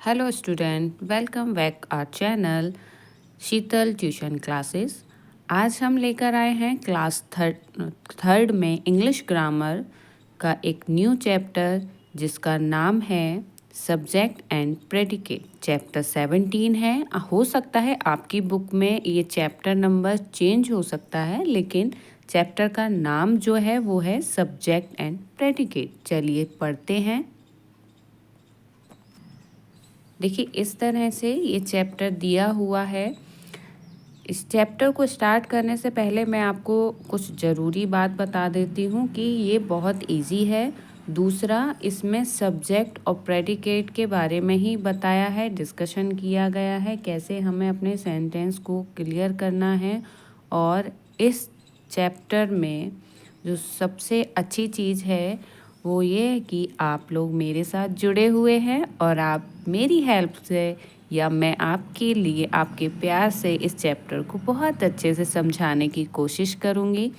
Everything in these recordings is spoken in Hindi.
Hello student, welcome back our channel Sheetal tuition classes. आज हम लेकर आए हैं क्लास थर्ड में इंग्लिश ग्रामर का एक न्यू चैप्टर जिसका नाम है सब्जेक्ट एंड प्रेडिकेट। चैप्टर 17 है। हो सकता है आपकी बुक में ये चैप्टर नंबर चेंज हो सकता है, लेकिन चैप्टर का नाम जो है वो है सब्जेक्ट एंड प्रेडिकेट। चलिए पढ़ते हैं। देखिए इस तरह से ये चैप्टर दिया हुआ है। इस चैप्टर को स्टार्ट करने से पहले मैं आपको कुछ ज़रूरी बात बता देती हूँ कि ये बहुत इजी है। दूसरा, इसमें सब्जेक्ट और प्रेडिकेट के बारे में ही बताया है, डिस्कशन किया गया है कैसे हमें अपने सेंटेंस को क्लियर करना है। और इस चैप्टर में जो सबसे अच्छी चीज़ है वो ये है कि आप लोग मेरे साथ जुड़े हुए हैं और आप मेरी हेल्प से या मैं आपके लिए आपके प्यार से इस चैप्टर को बहुत अच्छे से समझाने की कोशिश करूँगी।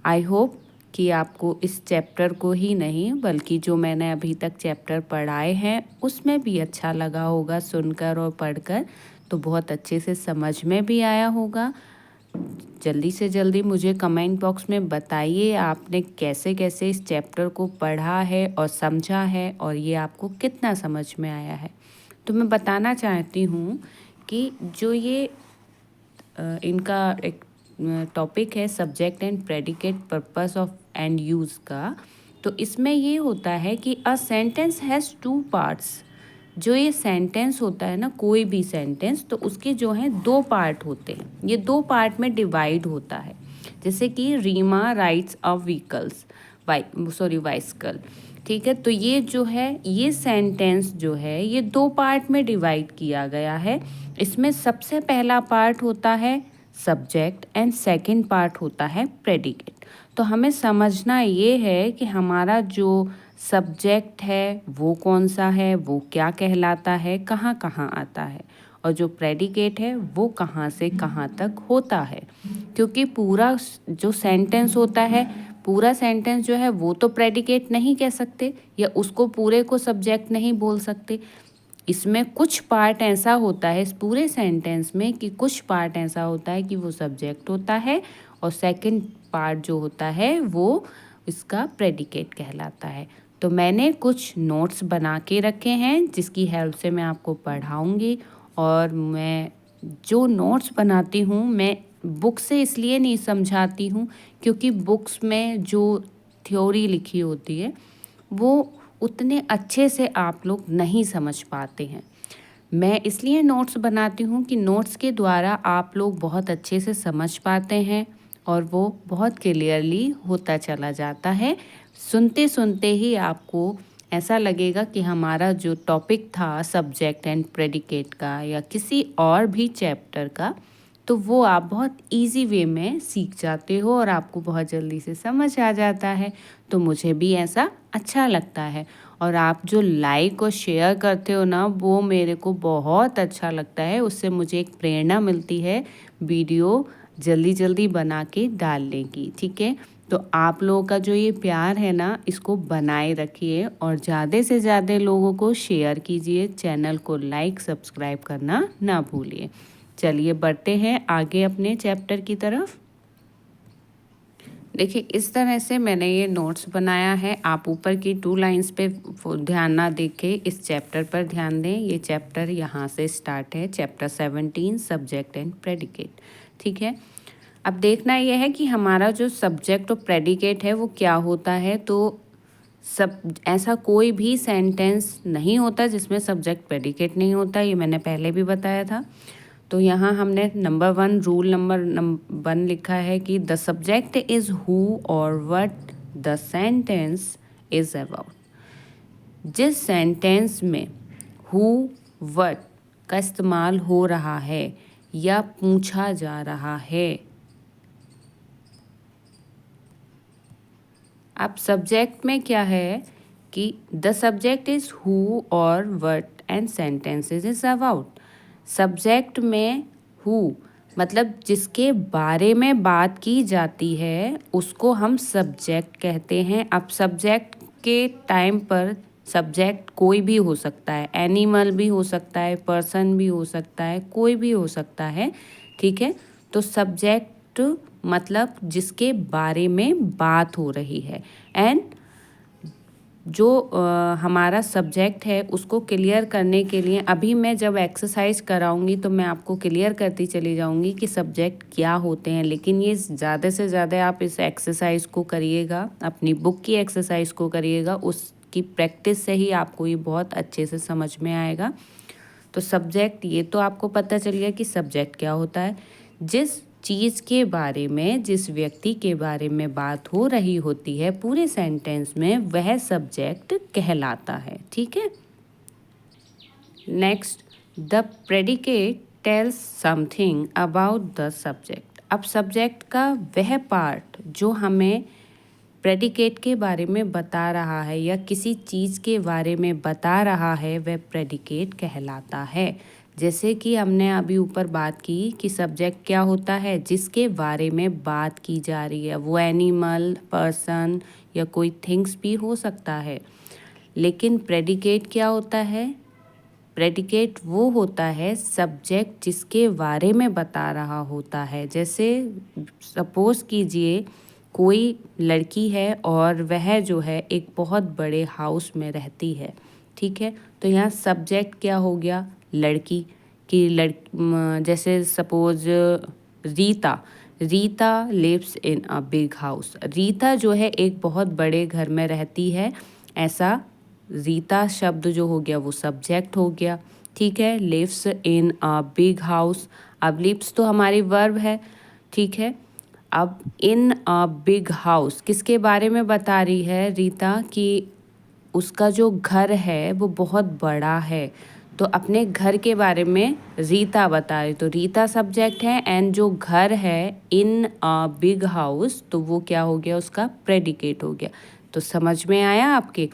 आई होप कि आपको इस चैप्टर को ही नहीं बल्कि जो मैंने अभी तक चैप्टर पढ़ाए हैं उसमें भी अच्छा लगा होगा सुनकर और पढ़कर, तो बहुत अच्छे से समझ में भी आया होगा। जल्दी से जल्दी मुझे कमेंट बॉक्स में बताइए आपने कैसे कैसे इस चैप्टर को पढ़ा है और समझा है और ये आपको कितना समझ में आया है। तो मैं बताना चाहती हूँ कि जो ये इनका एक टॉपिक है subject and predicate purpose of and use का, तो इसमें ये होता है कि a sentence has two parts. जो ये सेंटेंस होता है ना, कोई भी सेंटेंस, तो उसके जो हैं दो पार्ट होते हैं। ये दो पार्ट में डिवाइड होता है। जैसे कि रीमा राइड्स अ व्हीकल्स बाइसिकल। ठीक है, तो ये जो है ये सेंटेंस जो है ये दो पार्ट में डिवाइड किया गया है। इसमें सबसे पहला पार्ट होता है सब्जेक्ट एंड सेकंड पार्ट होता है प्रेडिकेट। तो हमें समझना ये है कि हमारा जो सब्जेक्ट है वो कौन सा है, वो क्या कहलाता है, कहाँ कहाँ आता है, और जो प्रेडिकेट है वो कहाँ से कहाँ तक होता है। क्योंकि पूरा जो सेंटेंस होता है, पूरा सेंटेंस जो है वो तो प्रेडिकेट नहीं कह सकते या उसको पूरे को सब्जेक्ट नहीं बोल सकते। इसमें कुछ पार्ट ऐसा होता है इस पूरे सेंटेंस में कि कुछ पार्ट ऐसा होता है कि वो सब्जेक्ट होता है और सेकंड पार्ट जो होता है वो इसका प्रेडिकेट कहलाता है। तो मैंने कुछ नोट्स बना के रखे हैं जिसकी हेल्प से मैं आपको पढ़ाऊँगी। और मैं जो नोट्स बनाती हूँ मैं बुक से इसलिए नहीं समझाती हूँ क्योंकि बुक्स में जो थ्योरी लिखी होती है वो उतने अच्छे से आप लोग नहीं समझ पाते हैं। मैं इसलिए नोट्स बनाती हूँ कि नोट्स के द्वारा आप लोग बहुत अच्छे से समझ पाते हैं और वो बहुत क्लियरली होता चला जाता है। सुनते सुनते ही आपको ऐसा लगेगा कि हमारा जो टॉपिक था सब्जेक्ट एंड प्रेडिकेट का या किसी और भी चैप्टर का, तो वो आप बहुत इजी वे में सीख जाते हो और आपको बहुत जल्दी से समझ आ जाता है। तो मुझे भी ऐसा अच्छा लगता है और आप जो लाइक और शेयर करते हो ना वो मेरे को बहुत अच्छा लगता है। उससे मुझे एक प्रेरणा मिलती है वीडियो जल्दी जल्दी बना के डालने की। ठीक है, तो आप लोगों का जो ये प्यार है ना इसको बनाए रखिए और ज़्यादा से ज़्यादा लोगों को शेयर कीजिए। चैनल को लाइक सब्सक्राइब करना ना भूलिए। चलिए बढ़ते हैं आगे अपने चैप्टर की तरफ। देखिए इस तरह से मैंने ये नोट्स बनाया है। आप ऊपर की 2 लाइंस पे ध्यान ना देके इस चैप्टर पर ध्यान दें। ये चैप्टर यहाँ से स्टार्ट है, चैप्टर 17 सब्जेक्ट एंड प्रेडिकेट। ठीक है, अब देखना यह है कि हमारा जो सब्जेक्ट और प्रेडिकेट है वो क्या होता है। तो सब ऐसा कोई भी सेंटेंस नहीं होता जिसमें सब्जेक्ट प्रेडिकेट नहीं होता, ये मैंने पहले भी बताया था। तो यहाँ हमने रूल नंबर 1 लिखा है कि द सब्जेक्ट इज़ हु और what the sentence is about. जिस सेंटेंस में हु व्हाट का इस्तेमाल हो रहा है या पूछा जा रहा है, अब सब्जेक्ट में क्या है कि द सब्जेक्ट इज़ हु और what and sentences is about. Subject में हु मतलब जिसके बारे में बात की जाती है उसको हम सब्जेक्ट कहते हैं। अब सब्जेक्ट के टाइम पर सब्जेक्ट कोई भी हो सकता है, एनिमल भी हो सकता है, पर्सन भी हो सकता है, कोई भी हो सकता है, ठीक है। तो सब्जेक्ट मतलब जिसके बारे में बात हो रही है। एंड जो हमारा सब्जेक्ट है उसको क्लियर करने के लिए अभी मैं जब एक्सरसाइज कराऊंगी तो मैं आपको क्लियर करती चली जाऊंगी कि सब्जेक्ट क्या होते हैं। लेकिन ये ज़्यादा से ज़्यादा आप इस एक्सरसाइज को करिएगा, अपनी बुक की एक्सरसाइज को करिएगा, उसकी प्रैक्टिस से ही आपको ये बहुत अच्छे से समझ में आएगा। तो सब्जेक्ट ये तो आपको पता चल गया कि सब्जेक्ट क्या होता है। जिस चीज़ के बारे में, जिस व्यक्ति के बारे में बात हो रही होती है पूरे सेंटेंस में, वह सब्जेक्ट कहलाता है, ठीक है। Next, the predicate tells something about the subject. अब सब्जेक्ट का वह पार्ट जो हमें प्रेडिकेट के बारे में बता रहा है या किसी चीज़ के बारे में बता रहा है, वह प्रेडिकेट कहलाता है। जैसे कि हमने अभी ऊपर बात की कि सब्जेक्ट क्या होता है, जिसके बारे में बात की जा रही है। वो एनिमल, पर्सन या कोई थिंग्स भी हो सकता है। लेकिन प्रेडिकेट क्या होता है? प्रेडिकेट वो होता है सब्जेक्ट जिसके बारे में बता रहा होता है। जैसे सपोज़ कीजिए कोई लड़की है और वह जो है एक बहुत बड़े हाउस में रहती है, ठीक है। तो यहाँ सब्जेक्ट क्या हो गया? लड़की की जैसे suppose Rita lives in a big house. Rita जो है एक बहुत बड़े घर में रहती है, ऐसा रीता शब्द जो हो गया वो सब्जेक्ट हो गया, ठीक है। Lives in a big house, अब लिव्स तो हमारी वर्ब है, ठीक है। अब इन अ बिग हाउस किसके बारे में बता रही है रीता? कि उसका जो घर है वो बहुत बड़ा है, तो अपने घर के बारे में रीता बता रही। तो रीता सब्जेक्ट है एंड जो घर है इन अ बिग हाउस, तो वो क्या हो गया? उसका प्रेडिकेट हो गया। तो समझ में आया आपके?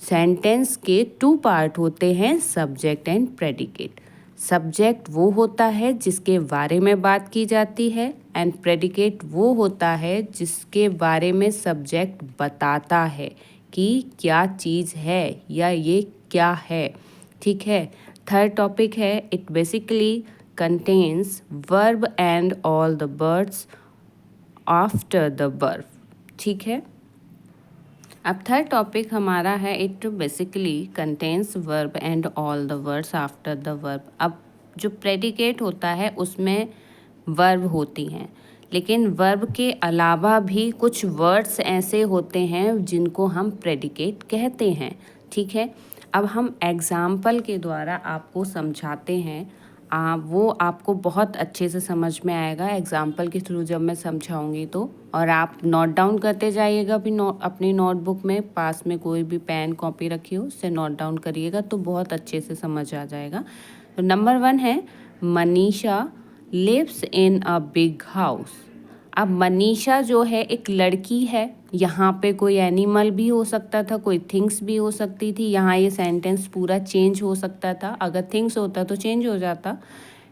सेंटेंस के 2 पार्ट होते हैं, सब्जेक्ट एंड प्रेडिकेट। सब्जेक्ट वो होता है जिसके बारे में बात की जाती है एंड प्रेडिकेट वो होता है जिसके बारे में सब्जेक्ट बताता है कि क्या चीज़ है या ये क्या है, ठीक है। थर्ड टॉपिक है, it basically contains verb and all the words after the verb, ठीक है। अब थर्ड टॉपिक हमारा है, it basically contains verb and all the words after the verb. अब जो प्रेडिकेट होता है उसमें वर्ब होती हैं, लेकिन वर्ब के अलावा भी कुछ वर्ड्स ऐसे होते हैं जिनको हम प्रेडिकेट कहते हैं, ठीक है। अब हम एग्ज़ाम्पल के द्वारा आपको समझाते हैं, वो आपको बहुत अच्छे से समझ में आएगा एग्ज़ाम्पल के थ्रू जब मैं समझाऊंगी तो। और आप नोट डाउन करते जाइएगा भी, अपनी नोटबुक में पास में कोई भी पेन कॉपी रखी हो उससे नोट डाउन करिएगा तो बहुत अच्छे से समझ आ जाएगा। तो नंबर 1 है, Manisha lives in a big house. अब मनीषा जो है एक लड़की है, यहाँ पे कोई एनिमल भी हो सकता था, कोई थिंग्स भी हो सकती थी। यहाँ ये सेंटेंस पूरा चेंज हो सकता था, अगर थिंग्स होता तो चेंज हो जाता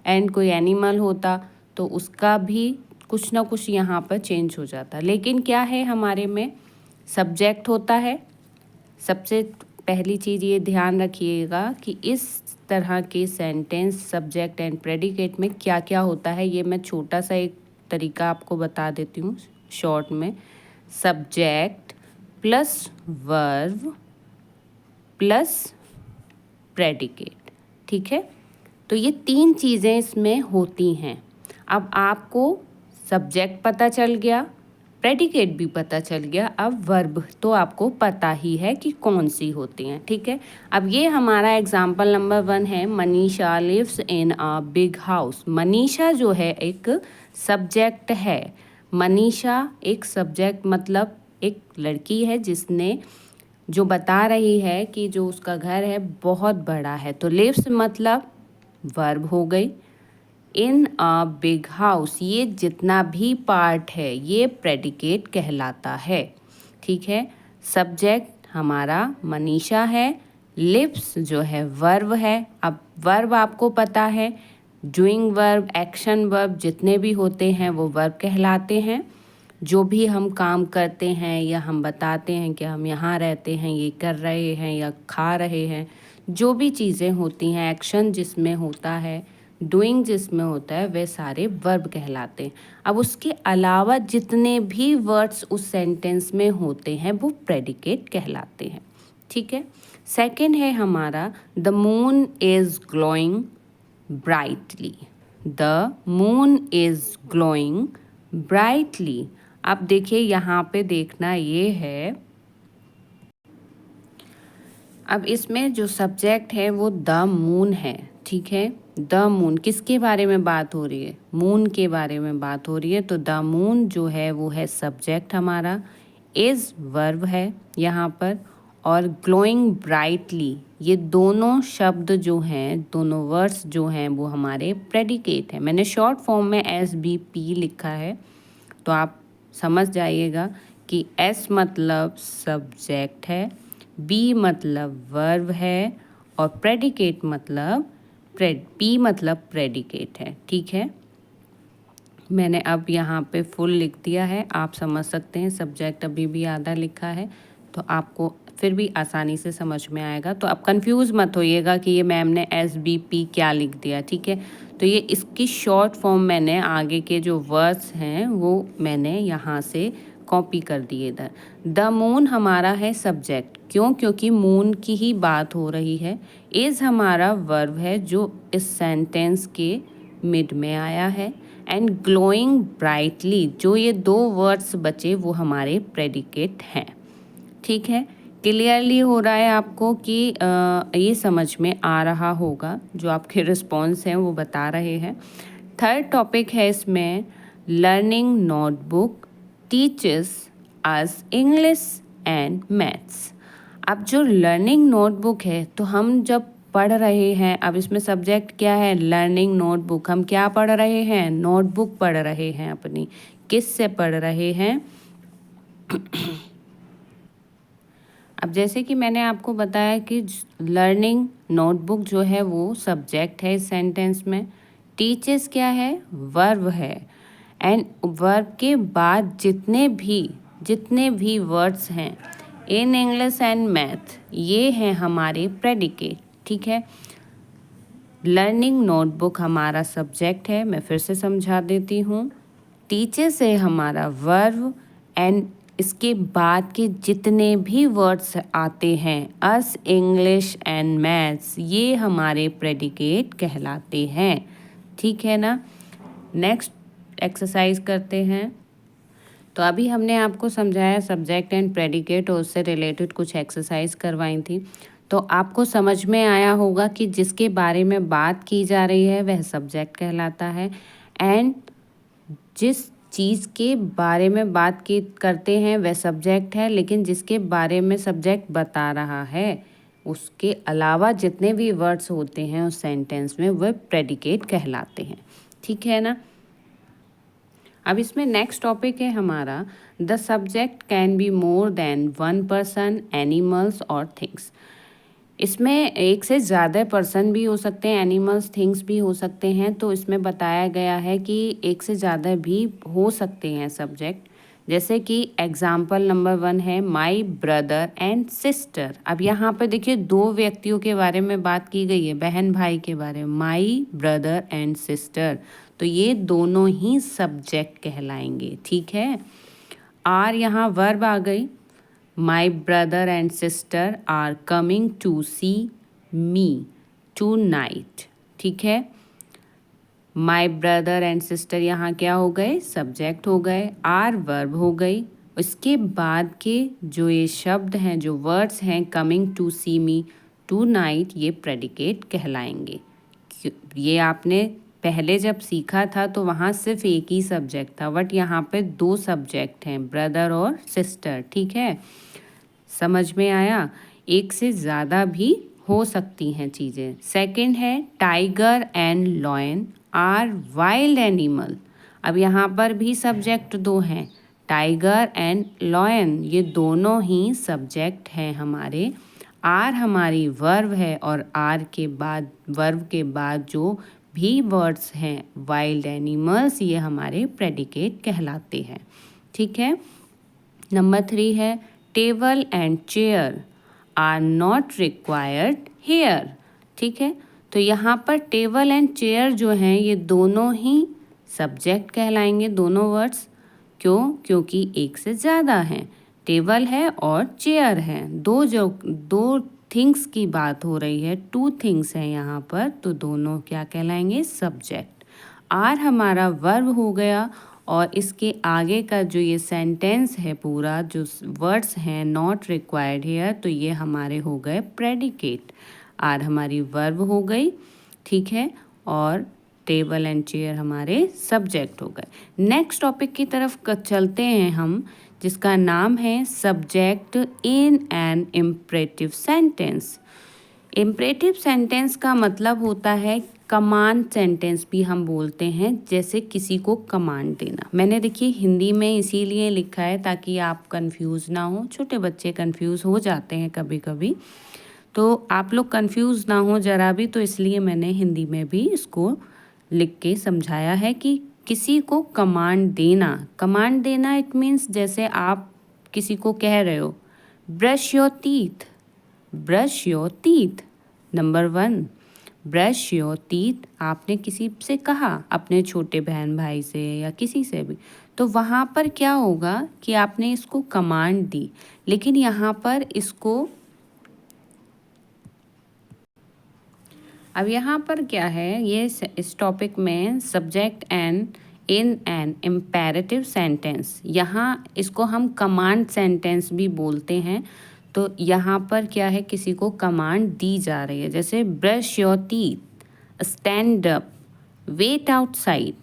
एंड कोई एनिमल होता तो उसका भी कुछ ना कुछ यहाँ पर चेंज हो जाता। लेकिन क्या है, हमारे में सब्जेक्ट होता है। सबसे पहली चीज़ ये ध्यान रखिएगा कि इस तरह के सेंटेंस सब्जेक्ट एंड प्रेडिकेट में क्या क्या होता है, ये मैं छोटा सा एक तरीका आपको बता देती हूँ शॉर्ट में। Subject plus verb plus predicate, ठीक है। तो ये 3 चीज़ें इसमें होती हैं। अब आपको सब्जेक्ट पता चल गया, प्रेडिकेट भी पता चल गया, अब वर्ब तो आपको पता ही है कि कौन सी होती हैं, ठीक है। अब ये हमारा एग्जाम्पल नंबर 1 है, Manisha lives in a big house. Manisha जो है एक सब्जेक्ट है। मनीषा एक सब्जेक्ट मतलब एक लड़की है जिसने जो बता रही है कि जो उसका घर है बहुत बड़ा है। तो लिव्स मतलब वर्ब हो गई। इन अ बिग हाउस, ये जितना भी पार्ट है ये प्रेडिकेट कहलाता है, ठीक है। सब्जेक्ट हमारा मनीषा है, लिव्स जो है वर्ब है। अब वर्ब आपको पता है, डूइंग वर्ब, एक्शन वर्ब जितने भी होते हैं वो वर्ब कहलाते हैं। जो भी हम काम करते हैं या हम बताते हैं कि हम यहाँ रहते हैं, ये कर रहे हैं या खा रहे हैं, जो भी चीज़ें होती हैं, एक्शन जिसमें होता है, डूइंग जिसमें होता है, वे सारे वर्ब कहलाते हैं। अब उसके अलावा जितने भी वर्ड्स उस सेंटेंस में होते हैं वो प्रेडिकेट कहलाते हैं। ठीक है। सेकंड है हमारा the moon is glowing brightly. The moon is glowing brightly. अब देखिए यहाँ पे देखना ये है, अब इसमें जो सब्जेक्ट है वो द मून है। ठीक है। द मून किसके बारे में बात हो रही है? मून के बारे में बात हो रही है। तो द मून जो है वो है सब्जेक्ट हमारा, इज़ वर्ब है यहाँ पर, और ग्लोइंग ब्राइटली ये दोनों शब्द जो हैं, दोनों वर्ड्स जो हैं वो हमारे प्रेडिकेट हैं। मैंने शॉर्ट फॉर्म में SBP लिखा है, तो आप समझ जाइएगा कि S मतलब सब्जेक्ट है, B मतलब वर्ब है, और प्रेडिकेट मतलब P मतलब प्रेडिकेट है। ठीक है। मैंने अब यहाँ पे फुल लिख दिया है, आप समझ सकते हैं। सब्जेक्ट अभी भी आधा लिखा है, तो आपको फिर भी आसानी से समझ में आएगा। तो अब कंफ्यूज मत होइएगा कि ये मैम ने SBP क्या लिख दिया। ठीक है। तो ये इसकी शॉर्ट फॉर्म मैंने आगे के जो वर्ड्स हैं वो मैंने यहाँ से कॉपी कर दिए इधर। द मून हमारा है सब्जेक्ट, क्यों? क्योंकि मून की ही बात हो रही है। इज़ हमारा वर्ब है जो इस सेंटेंस के मिड में आया है, एंड ग्लोइंग ब्राइटली जो ये दो वर्ड्स बचे वो हमारे प्रेडिकेट हैं। ठीक है। क्लियरली हो रहा है आपको कि ये समझ में आ रहा होगा, जो आपके रिस्पॉन्स हैं वो बता रहे हैं। थर्ड टॉपिक है इसमें, learning notebook teaches us English and maths. अब जो लर्निंग नोटबुक है, तो हम जब पढ़ रहे हैं, अब इसमें सब्जेक्ट क्या है? Learning notebook. हम क्या पढ़ रहे हैं? नोटबुक पढ़ रहे हैं अपनी। किस से पढ़ रहे हैं? अब जैसे कि मैंने आपको बताया कि लर्निंग नोटबुक जो है वो सब्जेक्ट है इस सेंटेंस में। टीचर्स क्या है? वर्ब है। एंड वर्ब के बाद जितने भी वर्ड्स हैं इन इंग्लिश एंड मैथ, ये हैं हमारे प्रेडिकेट। ठीक है। लर्निंग नोटबुक हमारा सब्जेक्ट है, मैं फिर से समझा देती हूँ। टीचर से हमारा वर्ब, एंड इसके बाद के जितने भी वर्ड्स आते हैं अस इंग्लिश एंड मैथ्स, ये हमारे प्रेडिकेट कहलाते हैं। ठीक है ना। नेक्स्ट एक्सरसाइज करते हैं। तो अभी हमने आपको समझाया सब्जेक्ट एंड प्रेडिकेट और उससे रिलेटेड कुछ एक्सरसाइज करवाई थी। तो आपको समझ में आया होगा कि जिसके बारे में बात की जा रही है वह सब्जेक्ट कहलाता है, एंड जिस चीज़ के बारे में बात की करते हैं वह सब्जेक्ट है, लेकिन जिसके बारे में सब्जेक्ट बता रहा है उसके अलावा जितने भी वर्ड्स होते हैं उस सेंटेंस में वह प्रेडिकेट कहलाते हैं। ठीक है ना। अब इसमें नेक्स्ट टॉपिक है हमारा, the subject can be more than one person, animals और थिंग्स। इसमें एक से ज़्यादा पर्सन भी हो सकते हैं, एनिमल्स, थिंग्स भी हो सकते हैं। तो इसमें बताया गया है कि एक से ज़्यादा भी हो सकते हैं सब्जेक्ट। जैसे कि एग्जाम्पल नंबर 1 है माई ब्रदर एंड सिस्टर। अब यहाँ पर देखिए दो व्यक्तियों के बारे में बात की गई है, बहन भाई के बारे में, माई ब्रदर एंड सिस्टर। तो ये दोनों ही सब्जेक्ट कहलाएंगे। ठीक है। आर यहाँ वर्ब आ गई, my brother and sister are coming to see me tonight. ठीक है। माई ब्रदर एंड सिस्टर यहाँ क्या हो गए? सब्जेक्ट हो गए। आर वर्ब हो गई। उसके बाद के जो ये शब्द हैं, जो वर्ड्स हैं, coming to see me tonight, ये प्रेडिकेट कहलाएंगे। ये आपने पहले जब सीखा था तो वहाँ सिर्फ एक ही सब्जेक्ट था, बट यहाँ पे दो सब्जेक्ट हैं, ब्रदर और सिस्टर। ठीक है। समझ में आया? एक से ज़्यादा भी हो सकती हैं चीज़ें। सेकंड है tiger and lion are wild animal. अब यहाँ पर भी सब्जेक्ट दो हैं, टाइगर एंड लॉयन, ये दोनों ही सब्जेक्ट हैं हमारे। आर हमारी वर्ब है, और आर के बाद, वर्ब के बाद जो भी वर्ड्स हैं वाइल्ड एनिमल्स, ये हमारे प्रेडिकेट कहलाते हैं। ठीक है। नंबर 3 है table and chair are not required here. ठीक है, तो यहाँ पर टेबल एंड चेयर जो हैं ये दोनों ही सब्जेक्ट कहलाएंगे, दोनों वर्ड्स। क्यों? क्योंकि एक से ज़्यादा हैं, टेबल है और चेयर है, दो थिंग्स की बात हो रही है, 2 थिंग्स हैं यहाँ पर, तो दोनों क्या कहलाएंगे? सब्जेक्ट। आर हमारा वर्ब हो गया और इसके आगे का जो ये सेंटेंस है पूरा, जो वर्ड्स हैं नॉट रिक्वायर्ड हियर, तो ये हमारे हो गए प्रेडिकेट। आर हमारी वर्ब हो गई, ठीक है, और टेबल एंड चेयर हमारे सब्जेक्ट हो गए। नेक्स्ट टॉपिक की तरफ चलते हैं हम, जिसका नाम है subject in an imperative sentence. Imperative sentence का मतलब होता है कमांड सेंटेंस भी हम बोलते हैं, जैसे किसी को कमांड देना। मैंने देखिए हिंदी में इसीलिए लिखा है ताकि आप कंफ्यूज ना हो, छोटे बच्चे कंफ्यूज हो जाते हैं कभी कभी, तो आप लोग कंफ्यूज ना हो ज़रा भी, तो इसलिए मैंने हिंदी में भी इसको लिख के समझाया है कि किसी को कमांड देना इट मीन्स जैसे आप किसी को कह रहे हो brush your teeth. Number 1, brush your teeth आपने किसी से कहा, अपने छोटे बहन भाई से या किसी से भी, तो वहाँ पर क्या होगा कि आपने इसको कमांड दी। लेकिन यहाँ पर इसको, अब यहाँ पर क्या है, ये इस टॉपिक में subject and in an imperative sentence, यहाँ इसको हम कमांड सेंटेंस भी बोलते हैं। तो यहाँ पर क्या है, किसी को कमांड दी जा रही है, जैसे brush your teeth, stand up, wait outside.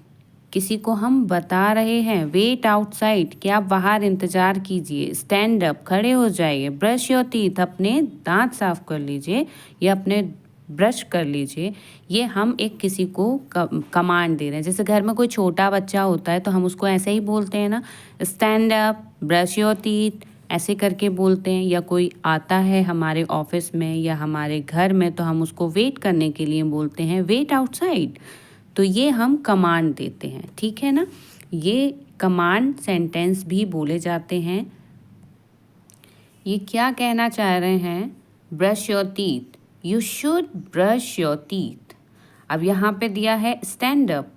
किसी को हम बता रहे हैं वेट आउटसाइड कि आप बाहर इंतज़ार कीजिए, स्टैंड अप खड़े हो जाइए, ब्रश योर टीथ अपने दांत साफ कर लीजिए या अपने ब्रश कर लीजिए। ये हम एक किसी को कमांड दे रहे हैं। जैसे घर में कोई छोटा बच्चा होता है तो हम उसको ऐसे ही बोलते हैं ना, stand up, brush your teeth, ऐसे करके बोलते हैं। या कोई आता है हमारे ऑफिस में या हमारे घर में तो हम उसको वेट करने के लिए बोलते हैं वेट आउटसाइड। तो ये हम कमांड देते हैं, ठीक है ना। ये कमांड सेंटेंस भी बोले जाते हैं। ये क्या कहना चाह रहे हैं, brush your teeth, you should brush your teeth. अब यहाँ पे दिया है स्टैंड अप,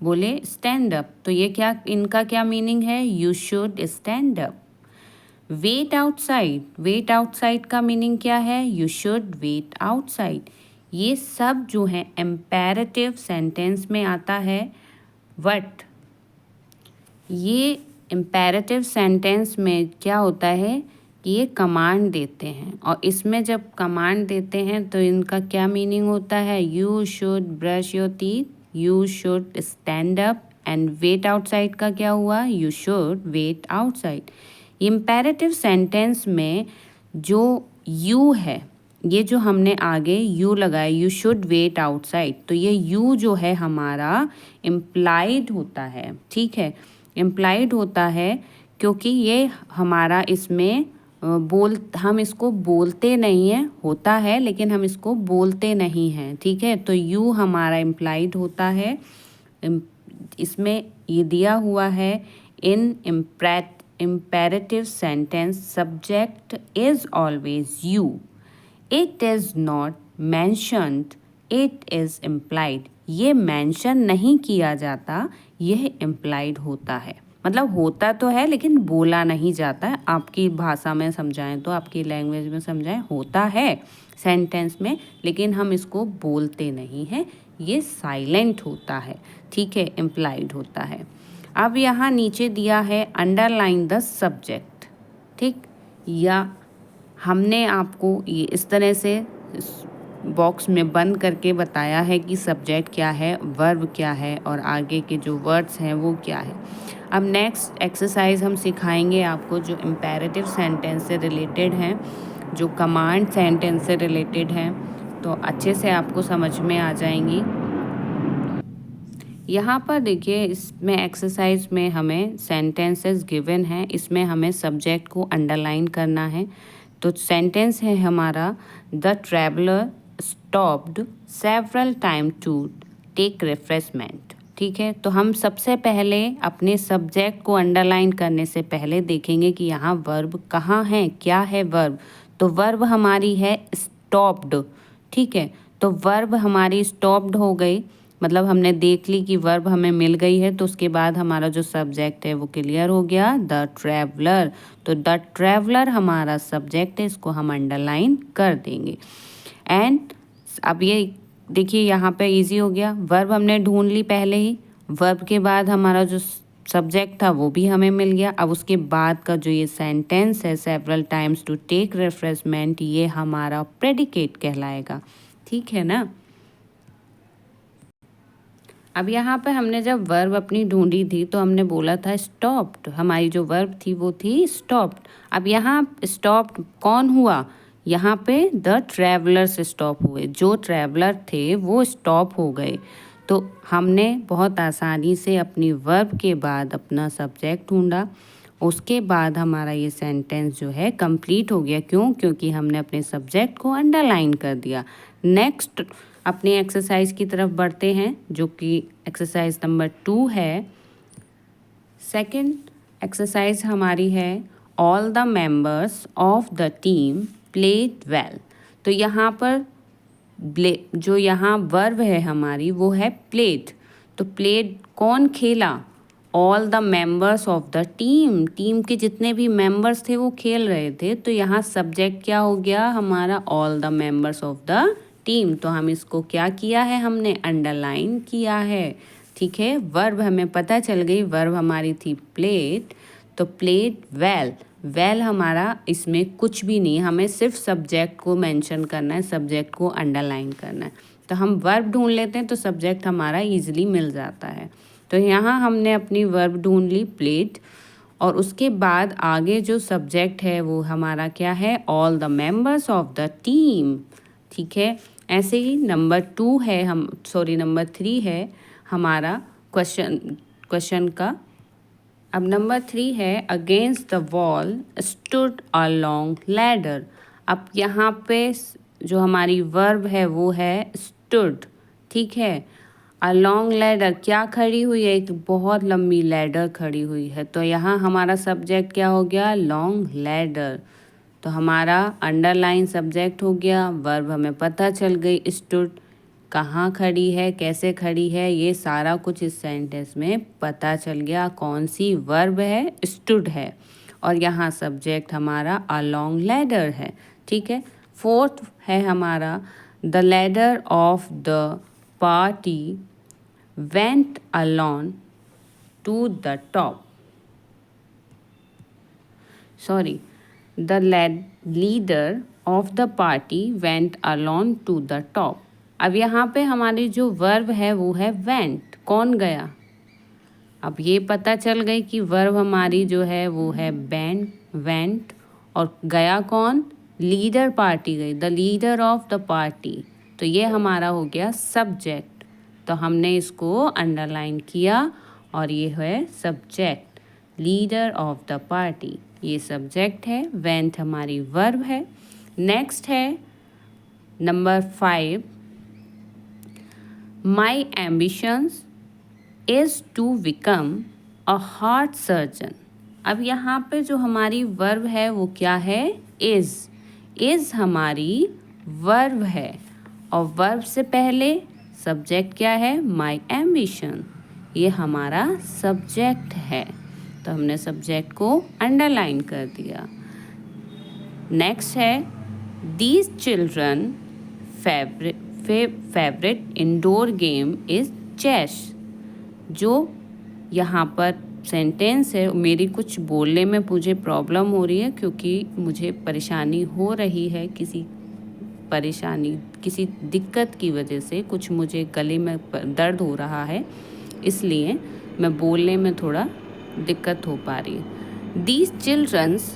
बोले स्टैंड अप, तो ये क्या, इनका क्या मीनिंग है, you should stand up. Wait outside का मीनिंग क्या है, यू शुड वेट आउटसाइड। ये सब जो है इम्पेरेटिव सेंटेंस में आता है। बट ये इम्पेरेटिव सेंटेंस में क्या होता है कि ये कमांड देते हैं, और इसमें जब कमांड देते हैं तो इनका क्या मीनिंग होता है, you should brush your teeth, you should stand up, and wait outside का क्या हुआ, you should wait outside. Imperative sentence में जो यू है, ये जो हमने आगे यू लगाया, यू शुड वेट आउटसाइड, तो ये यू जो है हमारा इम्प्लाइड होता है, ठीक है, इम्प्लाइड होता है, क्योंकि ये हमारा इसमें हम इसको बोलते नहीं हैं, होता है लेकिन हम इसको बोलते नहीं हैं, ठीक है। तो यू हमारा इम्प्लाइड होता है। इसमें ये दिया हुआ है in imperative sentence subject is always you, it is not mentioned, it is implied. ये मैंशन नहीं किया जाता, यह इम्प्लाइड होता है। मतलब होता तो है लेकिन बोला नहीं जाता है। आपकी भाषा में समझाएं तो, आपकी लैंग्वेज में समझाएं, होता है सेंटेंस में लेकिन हम इसको बोलते नहीं हैं, ये साइलेंट होता है, ठीक है, इम्प्लाइड होता है। अब यहाँ नीचे दिया है अंडरलाइन द सब्जेक्ट, ठीक, या हमने आपको ये इस तरह से बॉक्स में बंद करके बताया है कि सब्जेक्ट क्या है, वर्ब क्या है और आगे के जो वर्ड्स हैं वो क्या है। अब नेक्स्ट एक्सरसाइज हम सिखाएंगे आपको जो इम्पेरेटिव सेंटेंस से रिलेटेड हैं, जो कमांड सेंटेंस से रिलेटेड हैं, तो अच्छे से आपको समझ में आ जाएंगी। यहाँ पर देखिए, इसमें एक्सरसाइज में हमें सेंटेंसेस गिवन हैं, इसमें हमें सब्जेक्ट को अंडरलाइन करना है। तो सेंटेंस है हमारा, the traveller stopped several time to take refreshment. ठीक है। तो हम सबसे पहले अपने सब्जेक्ट को अंडरलाइन करने से पहले देखेंगे कि यहाँ वर्ब कहाँ है, क्या है वर्ब। तो वर्ब हमारी है स्टॉप्ड, ठीक है। तो वर्ब हमारी स्टॉप्ड हो गई, मतलब हमने देख ली कि वर्ब हमें मिल गई है। तो उसके बाद हमारा जो सब्जेक्ट है वो क्लियर हो गया, द ट्रैवलर। तो द ट्रैवलर हमारा सब्जेक्ट है, इसको हम अंडरलाइन कर देंगे। एंड अब ये देखिए यहाँ पे इजी हो गया, वर्ब हमने ढूंढ ली पहले ही, वर्ब के बाद हमारा जो सब्जेक्ट था वो भी हमें मिल गया। अब उसके बाद का जो ये सेंटेंस है, several times to take refreshment, ये हमारा प्रेडिकेट कहलाएगा, ठीक है ना। अब यहाँ पे हमने जब वर्ब अपनी ढूंढी थी तो हमने बोला था स्टॉप्ड, हमारी जो वर्ब थी वो थी स्टॉप्ड। अब यहाँ स्टॉप्ड कौन हुआ, यहाँ पे द ट्रैवलर से स्टॉप हुए, जो ट्रैवलर थे वो स्टॉप हो गए। तो हमने बहुत आसानी से अपनी वर्ब के बाद अपना सब्जेक्ट ढूंढा, उसके बाद हमारा ये सेंटेंस जो है कंप्लीट हो गया। क्यों? क्योंकि हमने अपने सब्जेक्ट को अंडरलाइन कर दिया। नेक्स्ट अपनी एक्सरसाइज की तरफ बढ़ते हैं, जो कि एक्सरसाइज नंबर 2 है। सेकंड एक्सरसाइज हमारी है all the members of the team played well. तो यहाँ पर जो यहाँ वर्ब है हमारी वो है प्लेड। तो प्लेड कौन खेला, all the members of the team, team के जितने भी मेंबर्स थे वो खेल रहे थे। तो यहाँ सब्जेक्ट क्या हो गया हमारा, all the members of the team. तो हम इसको क्या किया है, हमने अंडरलाइन किया है, ठीक है। वर्ब हमें पता चल गई, वर्ब हमारी थी प्लेड, तो प्लेड वेल। वेल हमारा इसमें कुछ भी नहीं, हमें सिर्फ सब्जेक्ट को मेंशन करना है, सब्जेक्ट को अंडरलाइन करना है। तो हम वर्ब ढूंढ लेते हैं तो सब्जेक्ट हमारा इजीली मिल जाता है। तो यहाँ हमने अपनी वर्ब ढूंढ ली प्लेड, और उसके बाद आगे जो सब्जेक्ट है वो हमारा क्या है, all the members of the team, ठीक है। ऐसे ही नंबर 3 है हमारा क्वेश्चन का। अब नंबर 3 है against the wall stood a long ladder. अब यहाँ पे जो हमारी वर्ब है वो है स्टूड, ठीक है। अ लॉन्ग लैडर क्या खड़ी हुई है, एक बहुत लंबी लैडर खड़ी हुई है। तो यहाँ हमारा सब्जेक्ट क्या हो गया, लॉन्ग लैडर। तो हमारा अंडरलाइन सब्जेक्ट हो गया, वर्ब हमें पता चल गई, स्टूड कहाँ खड़ी है, कैसे खड़ी है, ये सारा कुछ इस सेंटेंस में पता चल गया। कौन सी वर्ब है, स्टूड है, और यहाँ सब्जेक्ट हमारा अ लॉन्ग लैडर है, ठीक है। 4th है हमारा the ladder of the party went alone to the top, sorry, the leader of the party went alone to the top. अब यहाँ पे हमारी जो वर्ब है वो है वेंट, कौन गया। अब ये पता चल गई कि वर्ब हमारी जो है वो है वेंट, और गया कौन, लीडर, पार्टी गई, the leader of the party. तो ये हमारा हो गया सब्जेक्ट। तो हमने इसको अंडरलाइन किया, और ये है subject, leader of the party ये सब्जेक्ट है, वेंट हमारी वर्ब है। नेक्स्ट है number 5, my ambitions is to become a heart surgeon. अब यहाँ पे जो हमारी वर्ब है वो क्या है, इज़ हमारी वर्ब है, और वर्ब से पहले सब्जेक्ट क्या है, माई एम्बिशन, ये हमारा सब्जेक्ट है। तो हमने सब्जेक्ट को अंडरलाइन कर दिया। नेक्स्ट है these children favourite indoor game is chess. जो यहाँ पर सेंटेंस है, मेरी कुछ बोलने में मुझे प्रॉब्लम हो रही है क्योंकि मुझे परेशानी हो रही है, किसी दिक्कत की वजह से कुछ मुझे गले में दर्द हो रहा है, इसलिए मैं बोलने में थोड़ा दिक्कत हो पा रही है। These children's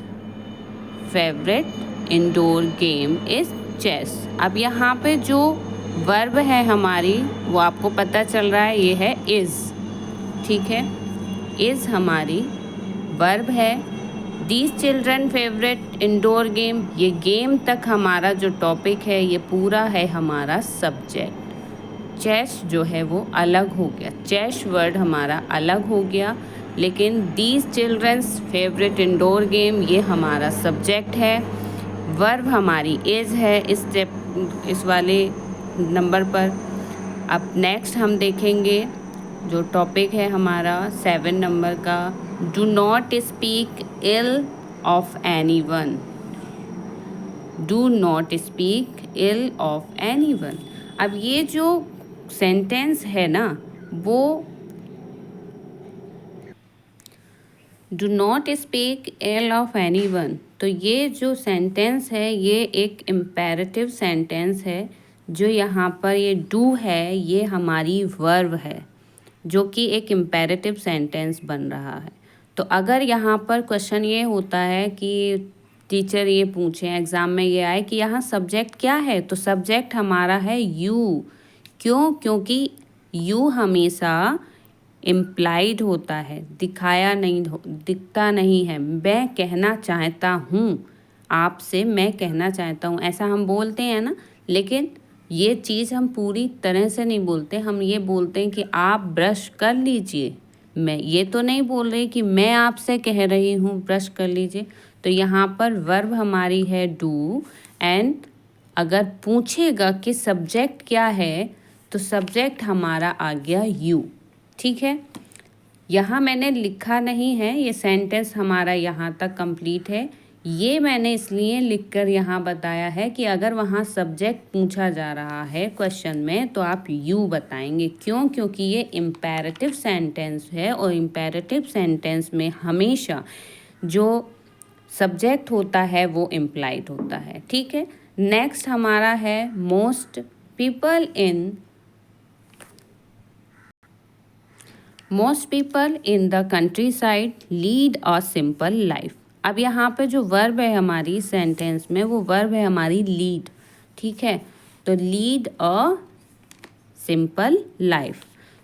favourite indoor game is chess. अब यहाँ पे जो वर्ब है हमारी वो आपको पता चल रहा है, ये है इज़, ठीक है। इज़ हमारी वर्ब है। These children favourite indoor game, ये गेम तक हमारा जो टॉपिक है ये पूरा है हमारा सब्जेक्ट, चेस जो है वो अलग हो गया, चेस वर्ड हमारा अलग हो गया। लेकिन these children's favourite indoor game ये हमारा सब्जेक्ट है। वर्ब हमारी इज़ है इस वाले नंबर पर। अब नेक्स्ट हम देखेंगे जो टॉपिक है हमारा 7 नंबर का, do not speak ill of anyone. Do not speak ill of anyone. अब ये जो सेंटेंस है ना वो do not speak ill of anyone, तो ये जो सेंटेंस है ये एक इम्पेरेटिव सेंटेंस है। जो यहाँ पर ये डू है ये हमारी वर्ब है जो कि एक इम्पेरेटिव सेंटेंस बन रहा है। तो अगर यहाँ पर क्वेश्चन ये होता है कि टीचर ये पूछें एग्ज़ाम में ये आए कि यहाँ सब्जेक्ट क्या है, तो सब्जेक्ट हमारा है यू। क्यों? क्योंकि यू हमेशा इम्प्लाइड होता है, दिखता नहीं है। मैं कहना चाहता हूँ आपसे, मैं कहना चाहता हूँ, ऐसा हम बोलते हैं ना। लेकिन ये चीज़ हम पूरी तरह से नहीं बोलते। हम ये बोलते हैं कि आप ब्रश कर लीजिए। मैं ये तो नहीं बोल रही कि मैं आपसे कह रही हूँ ब्रश कर लीजिए। तो यहाँ पर वर्ब हमारी है डू, एंड अगर पूछेगा कि सब्जेक्ट क्या है तो सब्जेक्ट हमारा आ गया यू। ठीक है, यहाँ मैंने लिखा नहीं है, ये सेंटेंस हमारा यहाँ तक कंप्लीट है। ये मैंने इसलिए लिखकर यहाँ बताया है कि अगर वहाँ सब्जेक्ट पूछा जा रहा है क्वेश्चन में तो आप यू बताएंगे। क्यों? क्योंकि ये इम्पेरेटिव सेंटेंस है और इम्पेरेटिव सेंटेंस में हमेशा जो सब्जेक्ट होता है वो इम्प्लाइड होता है। ठीक है, नेक्स्ट हमारा है most people in the country side lead a simple life. अब यहाँ पे जो वर्ब है हमारी सेंटेंस में वो वर्ब है हमारी लीड। ठीक है, तो लीड अ सिंपल लाइफ,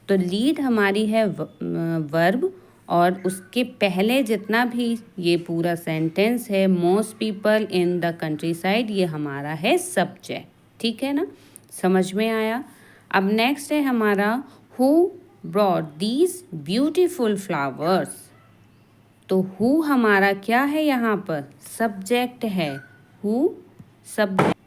तो लीड हमारी है वर्ब और उसके पहले जितना भी ये पूरा सेंटेंस है most people in the country side ये हमारा है सब्जेक्ट। ठीक है ना, समझ में आया। अब नेक्स्ट है हमारा who brought these beautiful flowers. तो हु हमारा क्या है यहाँ पर? सब्जेक्ट है। Who subject.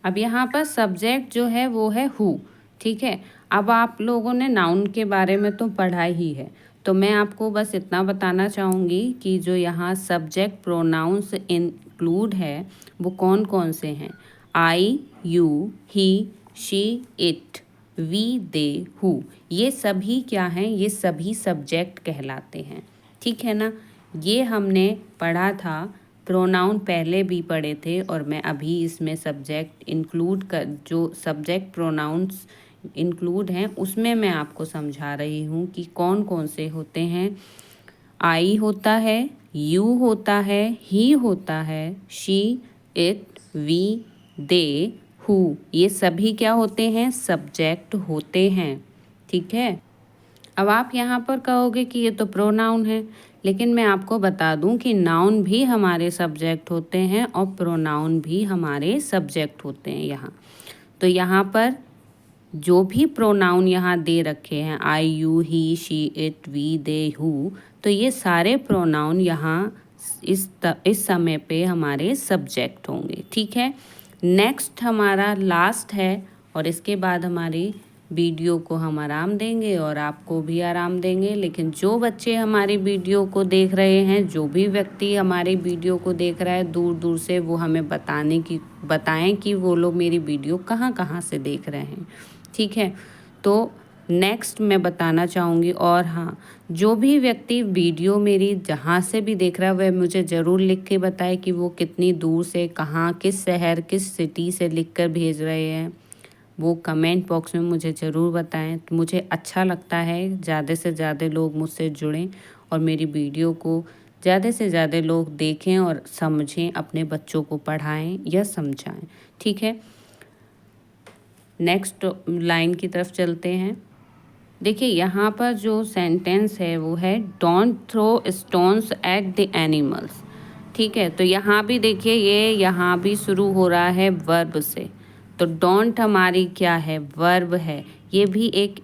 अब यहाँ पर सब्जेक्ट जो है वो है हु। ठीक है, अब आप लोगों ने नाउन के बारे में तो पढ़ा ही है, तो मैं आपको बस इतना बताना चाहूँगी कि जो यहाँ सब्जेक्ट प्रोनाउंस इंक्लूड है वो कौन कौन से हैं। I, you, he, she, it, we, they, who, ये सभी क्या हैं? ये सभी सब्जेक्ट कहलाते हैं। ठीक है ना, ये हमने पढ़ा था, प्रोनाउन पहले भी पढ़े थे और मैं अभी इसमें सब्जेक्ट इंक्लूड कर जो सब्जेक्ट प्रोनाउंस इंक्लूड हैं उसमें मैं आपको समझा रही हूँ कि कौन कौन से होते हैं। आई होता है, यू होता है, ही होता है, she, it, we, they, who, ये सभी क्या होते हैं? सब्जेक्ट होते हैं। ठीक है, अब आप यहाँ पर कहोगे कि ये तो प्रोनाउन है, लेकिन मैं आपको बता दूं कि नाउन भी हमारे सब्जेक्ट होते हैं और प्रोनाउन भी हमारे सब्जेक्ट होते हैं यहाँ। तो यहाँ पर जो भी प्रोनाउन यहाँ दे रखे हैं I, you, he, she, it, we, they, who, तो ये सारे प्रोनाउन यहाँ इस समय पे हमारे सब्जेक्ट होंगे। ठीक है, नेक्स्ट हमारा लास्ट है और इसके बाद हमारी वीडियो को हम आराम देंगे और आपको भी आराम देंगे। लेकिन जो बच्चे हमारी वीडियो को देख रहे हैं, जो भी व्यक्ति हमारी वीडियो को देख रहा है दूर दूर से, वो हमें बताएं कि वो लोग मेरी वीडियो कहाँ कहाँ से देख रहे हैं। ठीक है, तो नेक्स्ट मैं बताना चाहूँगी, और हाँ, जो भी व्यक्ति वीडियो मेरी जहाँ से भी देख रहा है वह मुझे ज़रूर लिख के बताए कि वो कितनी दूर से, कहाँ, किस शहर, किस सिटी से लिख कर भेज रहे हैं। वो कमेंट बॉक्स में मुझे ज़रूर बताएं। तो मुझे अच्छा लगता है ज़्यादा से ज़्यादा लोग मुझसे जुड़ें और मेरी वीडियो को ज़्यादा से ज़्यादा लोग देखें और समझें, अपने बच्चों को पढ़ाएं या समझाएं। ठीक है, नेक्स्ट लाइन की तरफ चलते हैं। देखिए यहाँ पर जो सेंटेंस है वो है don't throw stones at the animals. ठीक है, तो यहाँ भी देखिए ये यहाँ भी शुरू हो रहा है वर्ब से। तो डोंट हमारी क्या है, वर्ब है। ये भी एक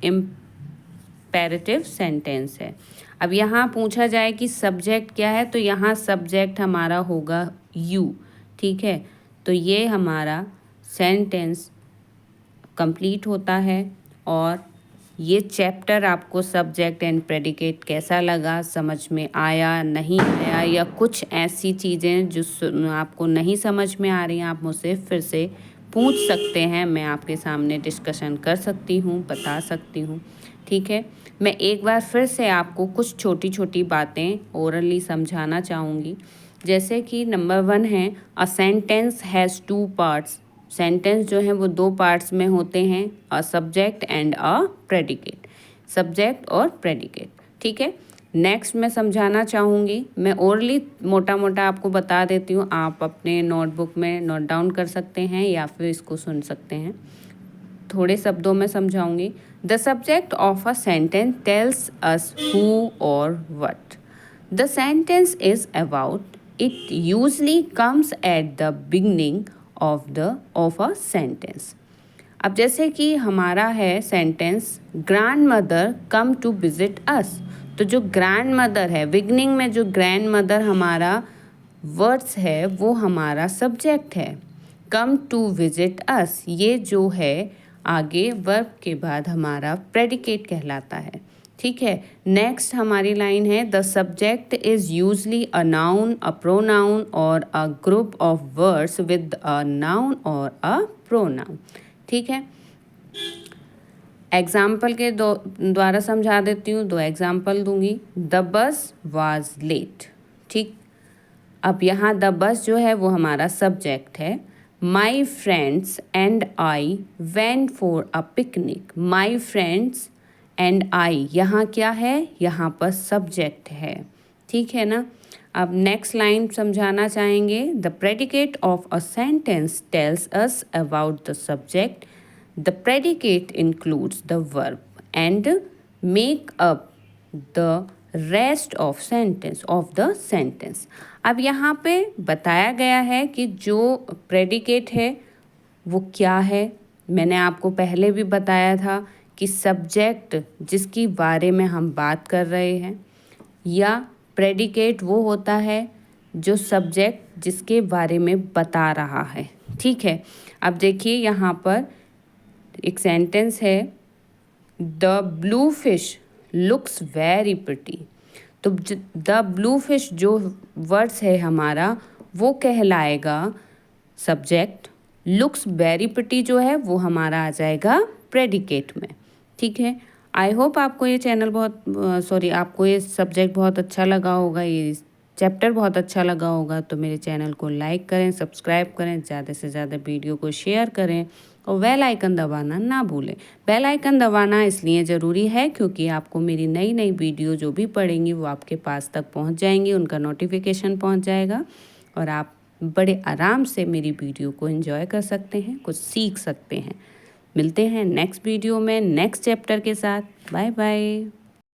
इम्पेरेटिव सेंटेंस है। अब यहाँ पूछा जाए कि सब्जेक्ट क्या है, तो यहाँ सब्जेक्ट हमारा होगा यू। ठीक है, तो ये हमारा सेंटेंस कंप्लीट होता है। और ये चैप्टर आपको सब्जेक्ट एंड प्रेडिकेट कैसा लगा, समझ में आया नहीं आया, या कुछ ऐसी चीज़ें जो आपको नहीं समझ में आ रही हैं, आप मुझसे फिर से पूछ सकते हैं। मैं आपके सामने डिस्कशन कर सकती हूँ, बता सकती हूँ। ठीक है, मैं एक बार फिर से आपको कुछ छोटी छोटी बातें ओरली समझाना चाहूँगी। जैसे कि नंबर 1 है, a sentence has 2 parts. Sentence जो हैं वो 2 पार्ट्स में होते हैं, a subject and a predicate, subject और प्रेडिकेट। ठीक है, नेक्स्ट मैं समझाना चाहूँगी, मैं ओरली मोटा मोटा आपको बता देती हूँ, आप अपने नोटबुक में नोट डाउन कर सकते हैं या फिर इसको सुन सकते हैं। थोड़े शब्दों में समझाऊंगी। The subject of a sentence tells us who और what the sentence is about. It usually comes at the beginning of a sentence. अब जैसे कि हमारा है sentence, grandmother come to visit us. तो जो ग्रैंड मदर है, बिगनिंग में जो ग्रैंड मदर हमारा वर्ड्स है वो हमारा सब्जेक्ट है। कम टू विजिट अस, ये जो है आगे वर्ब के बाद हमारा प्रेडिकेट कहलाता है। ठीक है, नेक्स्ट हमारी लाइन है, the subject is usually a noun, a pronoun और a group of words with a noun और अ प्रोनाउन। ठीक है, एग्जाम्पल के द्वारा समझा देती हूँ, 2 एग्जाम्पल दूंगी। The bus was late. ठीक, अब यहाँ द बस जो है वो हमारा सब्जेक्ट है। My friends and I went for a picnic. My friends and I यहाँ क्या है, यहाँ पर सब्जेक्ट है। ठीक है ना। अब नेक्स्ट लाइन समझाना चाहेंगे, the predicate of a sentence tells us about the subject. The predicate includes the verb and make up the rest of the sentence. अब यहाँ पे बताया गया है कि जो प्रेडिकेट है वो क्या है। मैंने आपको पहले भी बताया था कि सब्जेक्ट जिसकी बारे में हम बात कर रहे हैं, या प्रेडिकेट वो होता है जो सब्जेक्ट जिसके बारे में बता रहा है। ठीक है, अब देखिए यहाँ पर एक सेंटेंस है, the blue fish looks very pretty. तो द ब्लू फिश जो वर्ड्स है हमारा वो कहलाएगा सब्जेक्ट। लुक्स वेरी प्रिटी जो है वो हमारा आ जाएगा प्रेडिकेट में। ठीक है, आई होप आपको ये चैनल आपको ये सब्जेक्ट बहुत अच्छा लगा होगा, ये चैप्टर बहुत अच्छा लगा होगा। तो मेरे चैनल को लाइक करें, सब्सक्राइब करें, ज़्यादा से ज़्यादा वीडियो को शेयर करें और बेल आइकन दबाना ना भूलें। बेल आइकन दबाना इसलिए ज़रूरी है क्योंकि आपको मेरी नई नई वीडियो जो भी पड़ेंगी वो आपके पास तक पहुंच जाएंगी, उनका नोटिफिकेशन पहुंच जाएगा और आप बड़े आराम से मेरी वीडियो को एंजॉय कर सकते हैं, कुछ सीख सकते हैं। मिलते हैं नेक्स्ट वीडियो में नेक्स्ट चैप्टर के साथ। Bye bye.